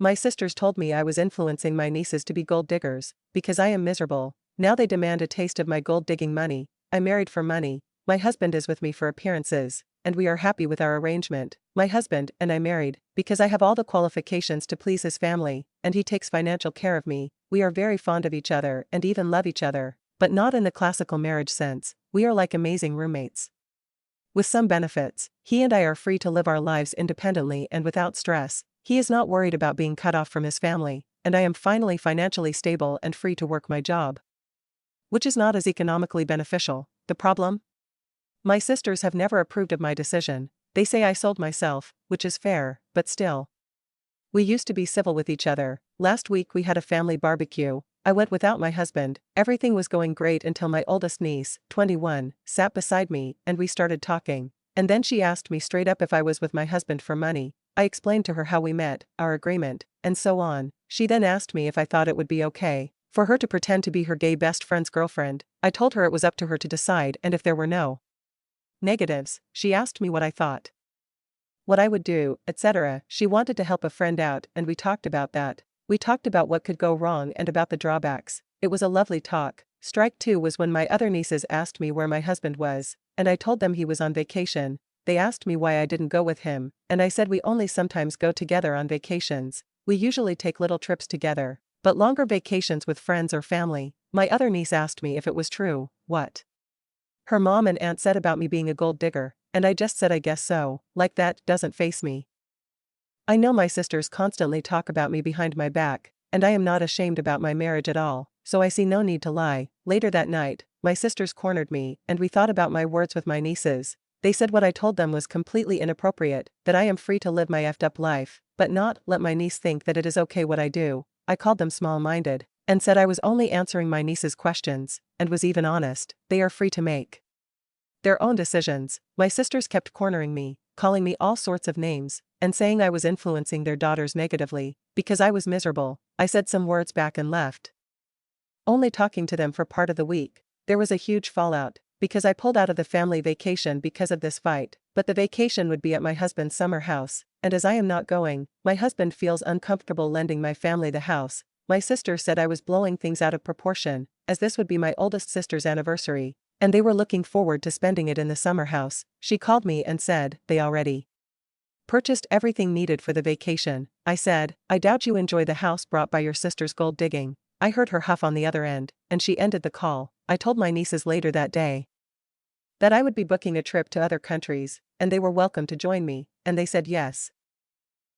My sisters told me I was influencing my nieces to be gold diggers, because I am miserable. Now they demand a taste of my gold digging money. I married for money. My husband is with me for appearances, and we are happy with our arrangement. My husband and I married, because I have all the qualifications to please his family, and he takes financial care of me. We are very fond of each other and even love each other, but not in the classical marriage sense. We are like amazing roommates. With some benefits, he and I are free to live our lives independently and without stress. He is not worried about being cut off from his family, and I am finally financially stable and free to work my job. Which is not as economically beneficial. The problem? My sisters have never approved of my decision. They say I sold myself, which is fair, but still. We used to be civil with each other. Last week we had a family barbecue. I went without my husband. Everything was going great until my oldest niece, 21, sat beside me and we started talking. And then she asked me straight up if I was with my husband for money. I explained to her how we met, our agreement, and so on. She then asked me if I thought it would be okay for her to pretend to be her gay best friend's girlfriend. I told her it was up to her to decide, and if there were no negatives, she asked me what I thought, what I would do, etc. She wanted to help a friend out, and we talked about that. We talked about what could go wrong and about the drawbacks. It was a lovely talk. Strike two was when my other nieces asked me where my husband was, and I told them he was on vacation. They asked me why I didn't go with him, and I said we only sometimes go together on vacations. We usually take little trips together, but longer vacations with friends or family. My other niece asked me if it was true, what her mom and aunt said about me being a gold digger, and I just said I guess so. Like that doesn't faze me. I know my sisters constantly talk about me behind my back, and I am not ashamed about my marriage at all, so I see no need to lie. Later that night, my sisters cornered me, and we thought about my words with my nieces. They said what I told them was completely inappropriate, that I am free to live my effed up life, but not let my niece think that it is okay what I do. I called them small-minded, and said I was only answering my niece's questions, and was even honest. They are free to make their own decisions. My sisters kept cornering me, calling me all sorts of names, and saying I was influencing their daughters negatively, because I was miserable. I said some words back and left, only talking to them for part of the week. There was a huge fallout, because I pulled out of the family vacation because of this fight, but the vacation would be at my husband's summer house, and as I am not going, my husband feels uncomfortable lending my family the house. My sister said I was blowing things out of proportion, as this would be my oldest sister's anniversary, and they were looking forward to spending it in the summer house. She called me and said they already purchased everything needed for the vacation. I said, I doubt you enjoy the house brought by your sister's gold digging. I heard her huff on the other end, and she ended the call. I told my nieces later that day that I would be booking a trip to other countries, and they were welcome to join me, and they said yes.